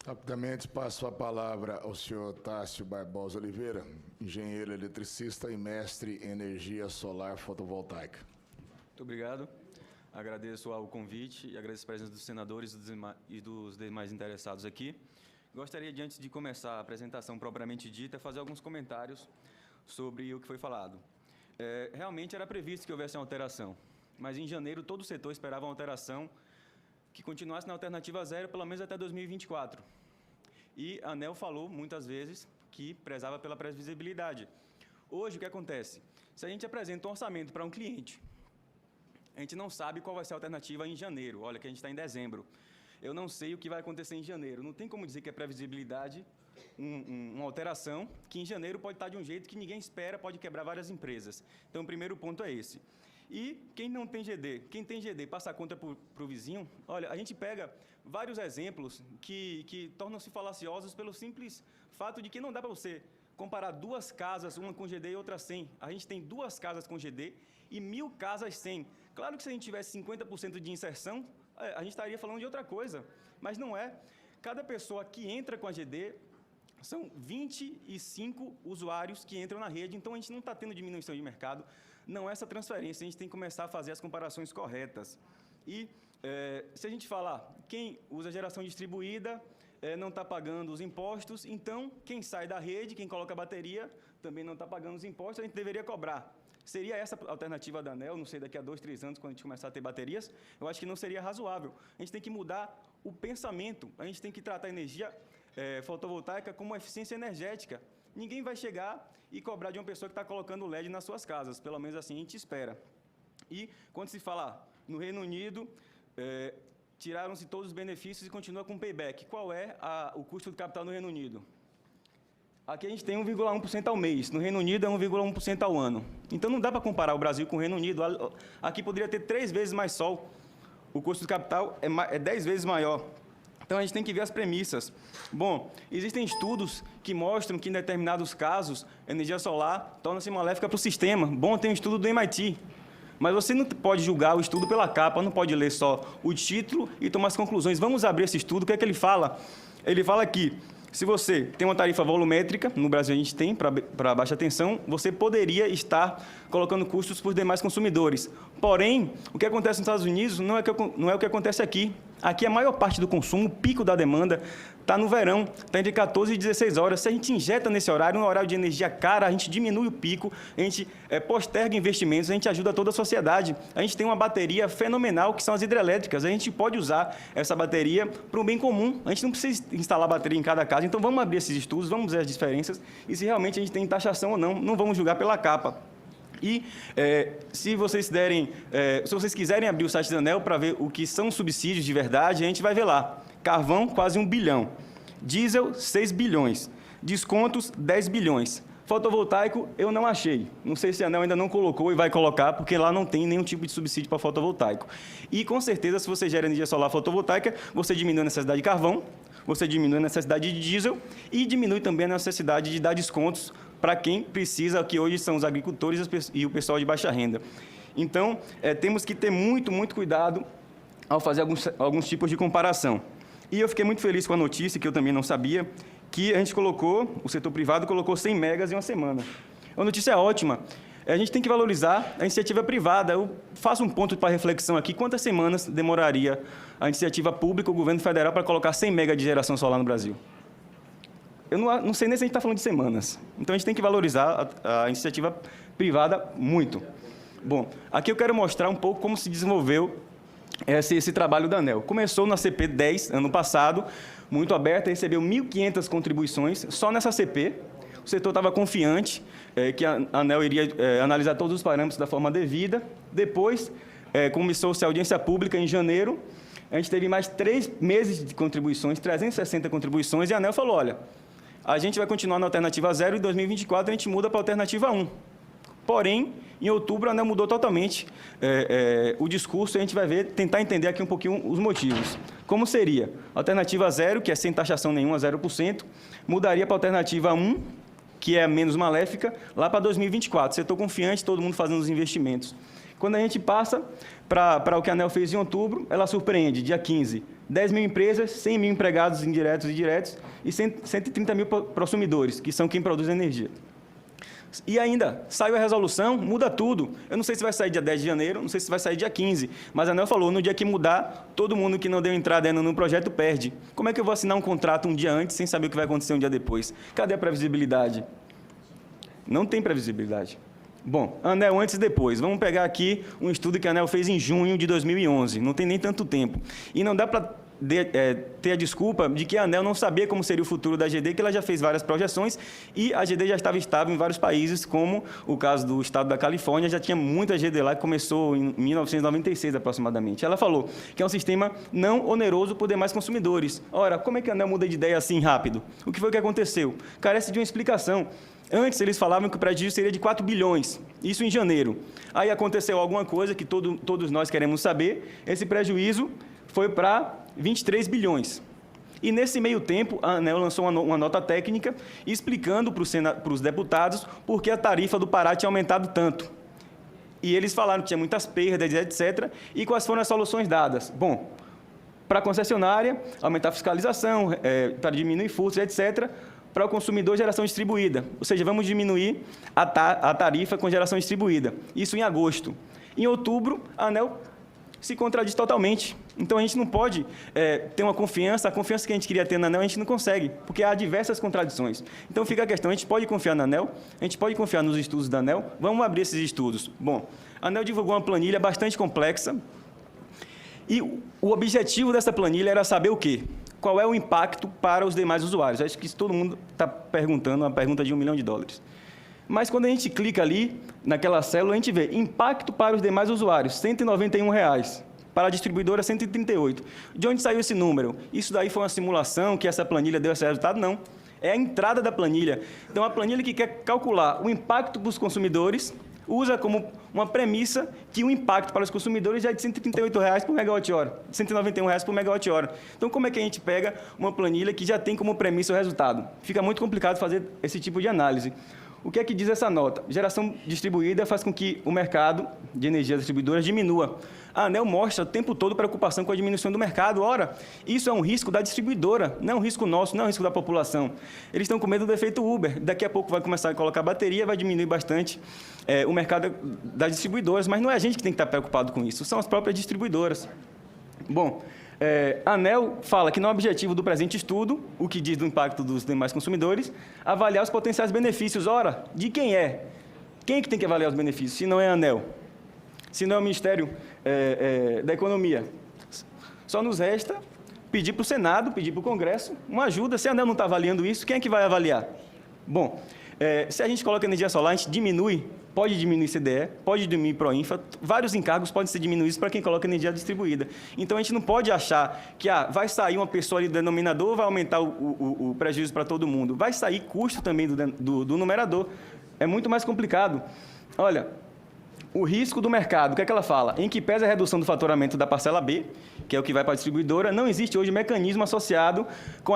Rapidamente passo a palavra ao senhor Tássio Barbosa Oliveira, engenheiro eletricista e mestre em energia solar fotovoltaica. Muito obrigado. Agradeço ao convite e agradeço a presença dos senadores e dos demais interessados aqui. Gostaria, antes de começar a apresentação propriamente dita, fazer alguns comentários sobre o que foi falado. Realmente era previsto que houvesse uma alteração, mas em janeiro todo o setor esperava uma alteração que continuasse na alternativa zero, pelo menos até 2024. E a ANEEL falou muitas vezes que prezava pela previsibilidade. Hoje, o que acontece? Se a gente apresenta um orçamento para um cliente, a gente não sabe qual vai ser a alternativa em janeiro. Olha, que a gente está em dezembro. Eu não sei o que vai acontecer em janeiro. Não tem como dizer que é previsibilidade uma alteração que em janeiro pode estar de um jeito que ninguém espera, pode quebrar várias empresas. Então, o primeiro ponto é esse. E quem não tem GD, quem tem GD passa a conta para o vizinho, olha, a gente pega vários exemplos que tornam-se falaciosos pelo simples fato de que não dá para você comparar duas casas, uma com GD e outra sem. A gente tem 2 casas com GD e 1.000 casas sem. Claro que se a gente tivesse 50% de inserção, a gente estaria falando de outra coisa, mas não é. Cada pessoa que entra com a GD, são 25 usuários que entram na rede, então a gente não está tendo diminuição de mercado, não é essa transferência, a gente tem que começar a fazer as comparações corretas. E se a gente falar, quem usa geração distribuída não está pagando os impostos, então quem sai da rede, quem coloca a bateria, também não está pagando os impostos, a gente deveria cobrar. Seria essa a alternativa da ANEEL, não sei, daqui a 2, 3 anos, quando a gente começar a ter baterias, eu acho que não seria razoável. A gente tem que mudar o pensamento, a gente tem que tratar a energia fotovoltaica como eficiência energética. Ninguém vai chegar e cobrar de uma pessoa que está colocando LED nas suas casas, pelo menos assim a gente espera. E quando se fala no Reino Unido, tiraram-se todos os benefícios e continua com payback. Qual é o custo do capital no Reino Unido? Aqui a gente tem 1,1% ao mês, no Reino Unido é 1,1% ao ano. Então não dá para comparar o Brasil com o Reino Unido. Aqui poderia ter 3 vezes mais sol, o custo do capital é 10 vezes maior. Então, a gente tem que ver as premissas. Bom, existem estudos que mostram que, em determinados casos, a energia solar torna-se maléfica para o sistema. Bom, tem um estudo do MIT. Mas você não pode julgar o estudo pela capa, não pode ler só o título e tomar as conclusões. Vamos abrir esse estudo, o que é que ele fala? Ele fala que, se você tem uma tarifa volumétrica, no Brasil a gente tem, para baixa tensão, você poderia estar colocando custos para os demais consumidores. Porém, o que acontece nos Estados Unidos não é o que acontece aqui. Aqui a maior parte do consumo, o pico da demanda, está no verão, está entre 14 e 16 horas. Se a gente injeta nesse horário, no horário de energia cara, a gente diminui o pico, a gente posterga investimentos, a gente ajuda toda a sociedade. A gente tem uma bateria fenomenal, que são as hidrelétricas. A gente pode usar essa bateria para um bem comum. A gente não precisa instalar bateria em cada casa. Então, vamos abrir esses estudos, vamos ver as diferenças e se realmente a gente tem taxação ou não. Não vamos julgar pela capa. E se vocês quiserem abrir o site da ANEEL para ver o que são subsídios de verdade, a gente vai ver lá. Carvão, quase 1 bilhão. Diesel, 6 bilhões. Descontos, 10 bilhões. Fotovoltaico, eu não achei. Não sei se a ANEEL ainda não colocou e vai colocar, porque lá não tem nenhum tipo de subsídio para fotovoltaico. E, com certeza, se você gera energia solar fotovoltaica, você diminui a necessidade de carvão, você diminui a necessidade de diesel e diminui também a necessidade de dar descontos para quem precisa, que hoje são os agricultores e o pessoal de baixa renda. Então, temos que ter muito, muito cuidado ao fazer alguns tipos de comparação. E eu fiquei muito feliz com a notícia, que eu também não sabia, que a gente colocou, o setor privado colocou 100 megas em uma semana. A notícia é ótima. A gente tem que valorizar a iniciativa privada. Eu faço um ponto para reflexão aqui. Quantas semanas demoraria a iniciativa pública, o governo federal, para colocar 100 megas de geração solar no Brasil? Eu não sei nem se a gente está falando de semanas. Então, a gente tem que valorizar a iniciativa privada muito. Bom, aqui eu quero mostrar um pouco como se desenvolveu esse trabalho da ANEEL. Começou na CP 10, ano passado, muito aberta, recebeu 1.500 contribuições só nessa CP. O setor estava confiante que a ANEEL iria analisar todos os parâmetros da forma devida. Depois, começou-se a audiência pública em janeiro. A gente teve mais 3 meses de contribuições, 360 contribuições, e a ANEEL falou, olha, a gente vai continuar na alternativa 0 e em 2024 a gente muda para a alternativa 1. Porém, em outubro, a ANEEL mudou totalmente o discurso e a gente vai ver, tentar entender aqui um pouquinho os motivos. Como seria? Alternativa 0, que é sem taxação nenhuma, 0%, mudaria para a alternativa 1, que é menos maléfica, lá para 2024. Setor confiante, todo mundo fazendo os investimentos. Quando a gente passa para o que a ANEEL fez em outubro, ela surpreende, dia 15, 10 mil empresas, 100 mil empregados indiretos e diretos e 130 mil prosumidores, que são quem produz energia. E ainda, saiu a resolução, muda tudo. Eu não sei se vai sair dia 10 de janeiro, não sei se vai sair dia 15, mas a ANEEL falou, no dia que mudar, todo mundo que não deu entrada ainda no projeto perde. Como é que eu vou assinar um contrato um dia antes, sem saber o que vai acontecer um dia depois? Cadê a previsibilidade? Não tem previsibilidade. Bom, ANEEL antes e depois. Vamos pegar aqui um estudo que a ANEEL fez em junho de 2011, não tem nem tanto tempo. E não dá para ter a desculpa de que a ANEEL não sabia como seria o futuro da GD, que ela já fez várias projeções e a GD já estava estável em vários países, como o caso do estado da Califórnia, já tinha muita GD lá, que começou em 1996 aproximadamente. Ela falou que é um sistema não oneroso por demais consumidores. Ora, como é que a ANEEL muda de ideia assim rápido? O que foi que aconteceu? Carece de uma explicação. Antes, eles falavam que o prejuízo seria de 4 bilhões, isso em janeiro. Aí aconteceu alguma coisa que todos nós queremos saber, esse prejuízo foi para 23 bilhões. E, nesse meio tempo, a ANEEL lançou uma nota técnica explicando para os deputados por que a tarifa do Pará tinha aumentado tanto. E eles falaram que tinha muitas perdas, etc. E quais foram as soluções dadas? Bom, para a concessionária, aumentar a fiscalização, para diminuir furtos, etc., para o consumidor, geração distribuída. Ou seja, vamos diminuir a tarifa com geração distribuída. Isso em agosto. Em outubro, a ANEEL se contradiz totalmente. Então, a gente não pode ter uma confiança, a confiança que a gente queria ter na ANEEL, a gente não consegue, porque há diversas contradições. Então, fica a questão, a gente pode confiar na ANEEL, a gente pode confiar nos estudos da ANEEL, vamos abrir esses estudos. Bom, a ANEEL divulgou uma planilha bastante complexa, e o objetivo dessa planilha era saber o quê? Qual é o impacto para os demais usuários? Acho que isso todo mundo está perguntando, uma pergunta de $1 milhão. Mas, quando a gente clica ali, naquela célula, a gente vê impacto para os demais usuários, R$ 191,00. Para a distribuidora, 138. De onde saiu esse número? Isso daí foi uma simulação que essa planilha deu esse resultado? Não. É a entrada da planilha. Então, a planilha que quer calcular o impacto para os consumidores usa como uma premissa que o impacto para os consumidores já é de R$ 138,00 por megawatt-hora, R$ 191,00 por megawatt-hora. Então, como é que a gente pega uma planilha que já tem como premissa o resultado? Fica muito complicado fazer esse tipo de análise. O que é que diz essa nota? Geração distribuída faz com que o mercado de energia distribuidora diminua. A ANEEL mostra o tempo todo preocupação com a diminuição do mercado. Ora, isso é um risco da distribuidora, não é um risco nosso, não é um risco da população. Eles estão com medo do efeito Uber. Daqui a pouco vai começar a colocar bateria, vai diminuir bastante o mercado das distribuidoras, mas não é a gente que tem que estar preocupado com isso, são as próprias distribuidoras. Bom, a ANEEL fala que não é objetivo do presente estudo, o que diz do impacto dos demais consumidores, avaliar os potenciais benefícios. Ora, de quem é? Quem é que tem que avaliar os benefícios, se não é a ANEEL? Se não é o Ministério da Economia? Só nos resta pedir para o Senado, pedir para o Congresso uma ajuda. Se a ANEEL não está avaliando isso, quem é que vai avaliar? Bom, se a gente coloca energia solar, a gente diminui, pode diminuir CDE, pode diminuir Proinfa, vários encargos podem ser diminuídos para quem coloca energia distribuída. Então, a gente não pode achar que vai sair uma pessoa ali do denominador, vai aumentar o prejuízo para todo mundo. Vai sair custo também do numerador. É muito mais complicado. Olha, o risco do mercado, o que é que ela fala? Em que pese a redução do faturamento da parcela B, que é o que vai para a distribuidora, não existe hoje mecanismo associado com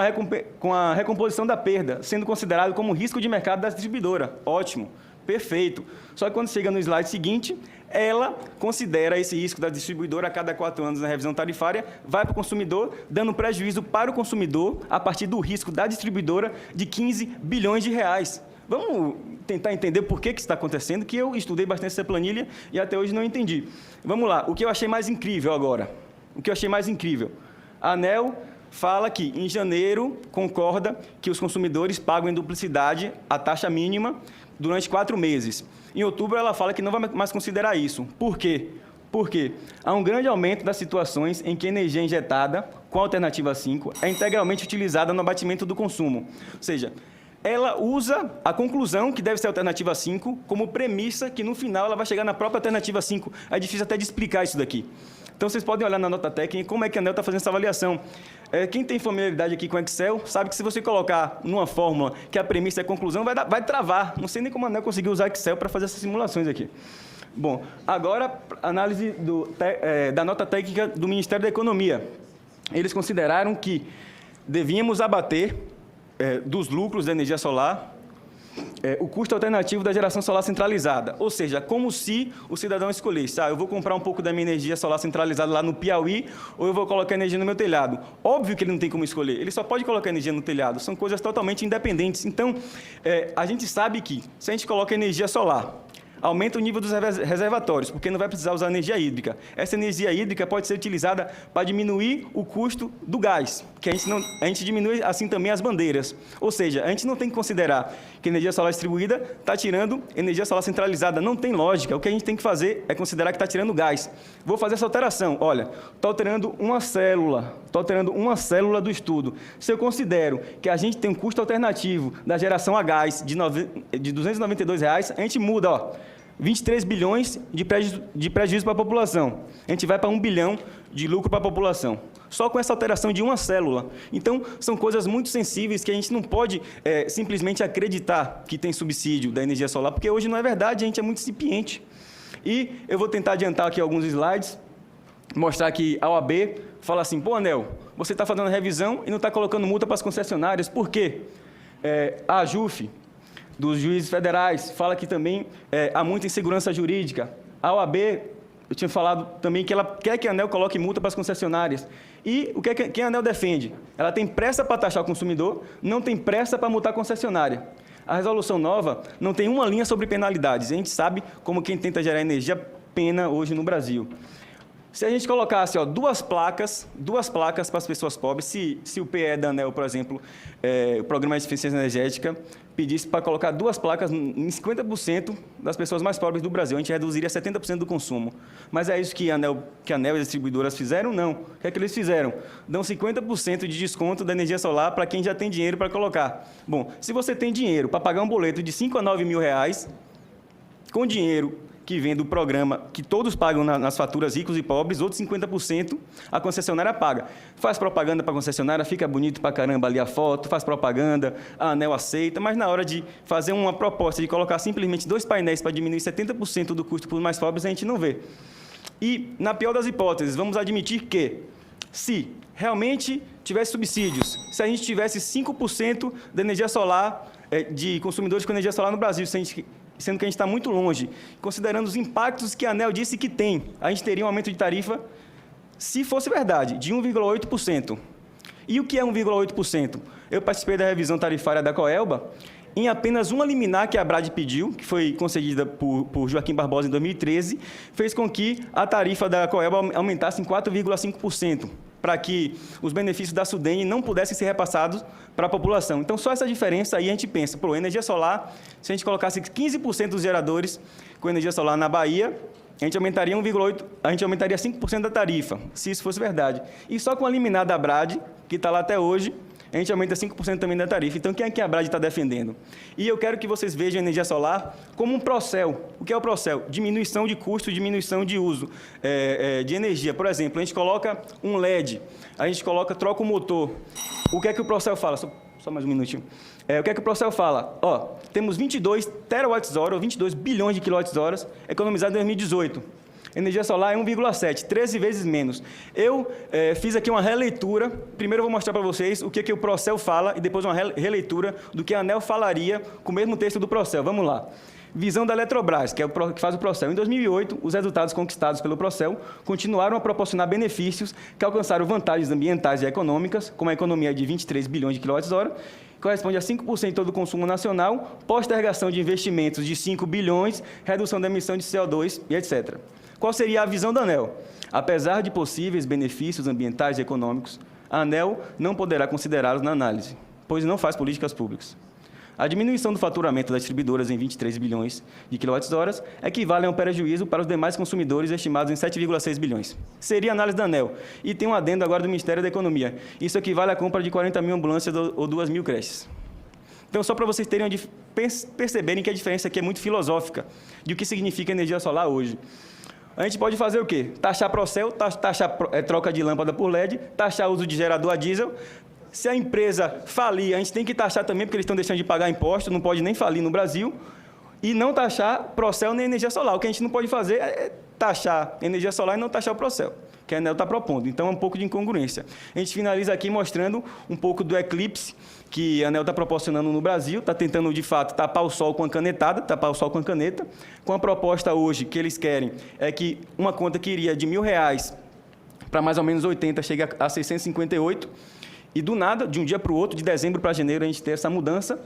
a recomposição da perda, sendo considerado como risco de mercado da distribuidora. Ótimo, perfeito. Só que quando chega no slide seguinte, ela considera esse risco da distribuidora a cada 4 anos na revisão tarifária, vai para o consumidor, dando prejuízo para o consumidor a partir do risco da distribuidora de R$ 15 bilhões. Vamos tentar entender por que isso está acontecendo, que eu estudei bastante essa planilha e até hoje não entendi. Vamos lá, o que eu achei mais incrível agora. O que eu achei mais incrível. A ANEEL fala que, em janeiro, concorda que os consumidores pagam em duplicidade a taxa mínima durante 4 meses. Em outubro, ela fala que não vai mais considerar isso. Por quê? Porque há um grande aumento das situações em que a energia injetada com a alternativa 5 é integralmente utilizada no abatimento do consumo. Ou seja, ela usa a conclusão, que deve ser a alternativa 5, como premissa que, no final, ela vai chegar na própria alternativa 5. É difícil até de explicar isso daqui. Então, vocês podem olhar na nota técnica como é que a ANEEL está fazendo essa avaliação. Quem tem familiaridade aqui com Excel sabe que, se você colocar numa fórmula que a premissa é a conclusão, vai travar. Não sei nem como a ANEEL conseguiu usar Excel para fazer essas simulações aqui. Bom, agora, análise da nota técnica do Ministério da Economia. Eles consideraram que devíamos abater dos lucros da energia solar o custo alternativo da geração solar centralizada, ou seja, como se o cidadão escolhesse, eu vou comprar um pouco da minha energia solar centralizada lá no Piauí, ou eu vou colocar energia no meu telhado. Óbvio que ele não tem como escolher, ele só pode colocar energia no telhado, são coisas totalmente independentes. Então, a gente sabe que, se a gente coloca energia solar, aumenta o nível dos reservatórios, porque não vai precisar usar energia hídrica. Essa energia hídrica pode ser utilizada para diminuir o custo do gás, que a gente diminui assim também as bandeiras. Ou seja, a gente não tem que considerar que energia solar distribuída está tirando energia solar centralizada. Não tem lógica. O que a gente tem que fazer é considerar que está tirando gás. Vou fazer essa alteração. Olha, estou alterando uma célula do estudo. Se eu considero que a gente tem um custo alternativo da geração a gás de R$ 292, a gente muda, 23 bilhões de prejuízo para a população. A gente vai para 1 bilhão de lucro para a população. Só com essa alteração de uma célula. Então, são coisas muito sensíveis que a gente não pode simplesmente acreditar que tem subsídio da energia solar, porque hoje não é verdade, a gente é muito incipiente. E eu vou tentar adiantar aqui alguns slides, mostrar que a OAB fala assim, pô, Anel, você está fazendo revisão e não está colocando multa para as concessionárias. Por quê? A AJUF, dos juízes federais, fala que também há muita insegurança jurídica. A OAB, eu tinha falado também que ela quer que a ANEEL coloque multa para as concessionárias. E o que a ANEEL defende? Ela tem pressa para taxar o consumidor, não tem pressa para multar a concessionária. A resolução nova não tem uma linha sobre penalidades. A gente sabe como quem tenta gerar energia pena hoje no Brasil. Se a gente colocasse duas placas para as pessoas pobres, se o PE da ANEEL, por exemplo, o Programa de Eficiência Energética, pedisse para colocar duas placas em 50% das pessoas mais pobres do Brasil, a gente reduziria 70% do consumo. Mas é isso que a ANEEL e as distribuidoras fizeram? Não. O que é que eles fizeram? Dão 50% de desconto da energia solar para quem já tem dinheiro para colocar. Bom, se você tem dinheiro para pagar um boleto de 5 a 9 mil reais, com dinheiro que vem do programa, que todos pagam nas faturas, ricos e pobres, outros 50% a concessionária paga. Faz propaganda para a concessionária, fica bonito para caramba ali a foto, faz propaganda, a ANEEL aceita, mas na hora de fazer uma proposta de colocar simplesmente 2 painéis para diminuir 70% do custo para os mais pobres, a gente não vê. E, na pior das hipóteses, vamos admitir que, se realmente tivesse subsídios, se a gente tivesse 5% da energia solar, de consumidores com energia solar no Brasil, sendo que a gente está muito longe, considerando os impactos que a ANEEL disse que tem, a gente teria um aumento de tarifa, se fosse verdade, de 1,8%. E o que é 1,8%? Eu participei da revisão tarifária da Coelba, em apenas uma liminar que a ABRAD pediu, que foi concedida por Joaquim Barbosa em 2013, fez com que a tarifa da Coelba aumentasse em 4,5%, para que os benefícios da SUDENE não pudessem ser repassados para a população. Então, só essa diferença aí a gente pensa, energia solar, se a gente colocasse 15% dos geradores com energia solar na Bahia, a gente aumentaria 5% da tarifa, se isso fosse verdade. E só com a liminar da ABRAD, que está lá até hoje, a gente aumenta 5% também da tarifa. Então, quem é que a ABRAD está defendendo? E eu quero que vocês vejam a energia solar como um Procel. O que é o Procel? Diminuição de custo, diminuição de uso de energia. Por exemplo, a gente coloca um LED, a gente troca o motor. O que é que o Procel fala? Só mais um minutinho. O que é que o Procel fala? Temos 22 terawatts-hora, ou 22 bilhões de quilowatts-horas economizados em 2018. Energia solar é 1,7, 13 vezes menos. Eu fiz aqui uma releitura. Primeiro eu vou mostrar para vocês o que o Procel fala e depois uma releitura do que a ANEEL falaria com o mesmo texto do Procel. Vamos lá. Visão da Eletrobras, que faz o Procel. Em 2008, os resultados conquistados pelo Procel continuaram a proporcionar benefícios que alcançaram vantagens ambientais e econômicas, como a economia de 23 bilhões de quilowatts-hora, corresponde a 5% do consumo nacional, postergação de investimentos de 5 bilhões, redução da emissão de CO2 e etc. Qual seria a visão da ANEEL? Apesar de possíveis benefícios ambientais e econômicos, a ANEEL não poderá considerá-los na análise, pois não faz políticas públicas. A diminuição do faturamento das distribuidoras em 23 bilhões de quilowatts-horas equivale a um prejuízo para os demais consumidores estimados em 7,6 bilhões. Seria a análise da ANEEL. E tem um adendo agora do Ministério da Economia. Isso equivale à compra de 40 mil ambulâncias ou 2 mil creches. Então, só para vocês perceberem que a diferença aqui é muito filosófica de o que significa energia solar hoje. A gente pode fazer o quê? Taxar Procel, taxar troca de lâmpada por LED, taxar uso de gerador a diesel. Se a empresa falir, a gente tem que taxar também, porque eles estão deixando de pagar imposto, não pode nem falir no Brasil, e não taxar Procel nem energia solar. O que a gente não pode fazer é taxar energia solar e não taxar o Procel, que a ANEEL está propondo. Então, é um pouco de incongruência. A gente finaliza aqui mostrando um pouco do eclipse que a ANEEL está proporcionando no Brasil, está tentando, de fato, tapar o sol com a canetada, tapar o sol com a caneta. Com a proposta hoje que eles querem é que uma conta que iria de R$ 1.000 para mais ou menos 80 chegue a 658, e do nada, de um dia para o outro, de dezembro para janeiro, a gente tem essa mudança.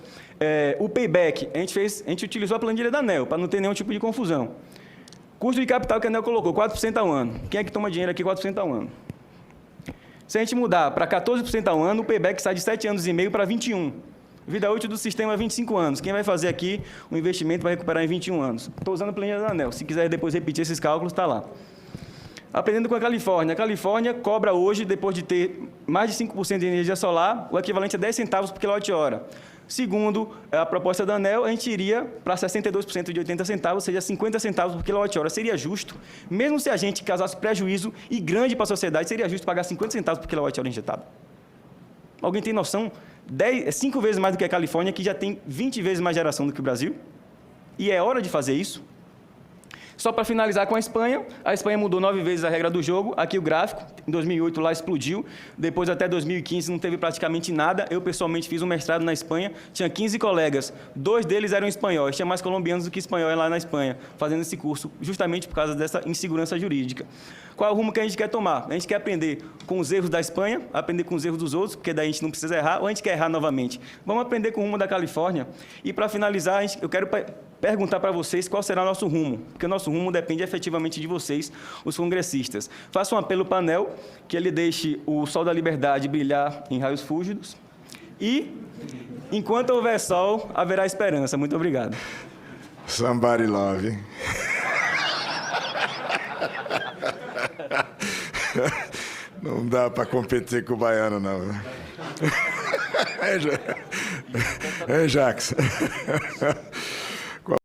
O payback, a gente utilizou a planilha da ANEEL, para não ter nenhum tipo de confusão. Custo de capital que a ANEEL colocou, 4% ao ano. Quem é que toma dinheiro aqui 4% ao ano? Se a gente mudar para 14% ao ano, o payback sai de 7 anos e meio para 21. Vida útil do sistema é 25 anos. Quem vai fazer aqui o investimento vai recuperar em 21 anos. Estou usando a planilha da ANEEL. Se quiser depois repetir esses cálculos, está lá. Aprendendo com a Califórnia. A Califórnia cobra hoje, depois de ter mais de 5% de energia solar, o equivalente a 10 centavos por quilowatt-hora. Segundo a proposta da ANEEL, a gente iria para 62% de 80 centavos, ou seja, 50 centavos por quilowatt-hora. Seria justo, mesmo se a gente causasse prejuízo e grande para a sociedade, seria justo pagar 50 centavos por quilowatt-hora injetado. Alguém tem noção? 5 vezes mais do que a Califórnia, que já tem 20 vezes mais geração do que o Brasil. E é hora de fazer isso. Só para finalizar com a Espanha mudou 9 vezes a regra do jogo. Aqui o gráfico, em 2008 lá explodiu, depois até 2015 não teve praticamente nada. Eu, pessoalmente, fiz um mestrado na Espanha, tinha 15 colegas, 2 deles eram espanhóis, tinha mais colombianos do que espanhóis lá na Espanha, fazendo esse curso, justamente por causa dessa insegurança jurídica. Qual é o rumo que a gente quer tomar? A gente quer aprender com os erros da Espanha, aprender com os erros dos outros, porque daí a gente não precisa errar, ou a gente quer errar novamente? Vamos aprender com o rumo da Califórnia. E, para finalizar, eu quero perguntar para vocês qual será o nosso rumo, porque o nosso rumo depende efetivamente de vocês, os congressistas. Faço um apelo para a ANEEL, que ele deixe o sol da liberdade brilhar em raios fúlgidos, e, enquanto houver sol, haverá esperança. Muito obrigado. Somebody love. Não dá para competir com o baiano, não. É, Jackson.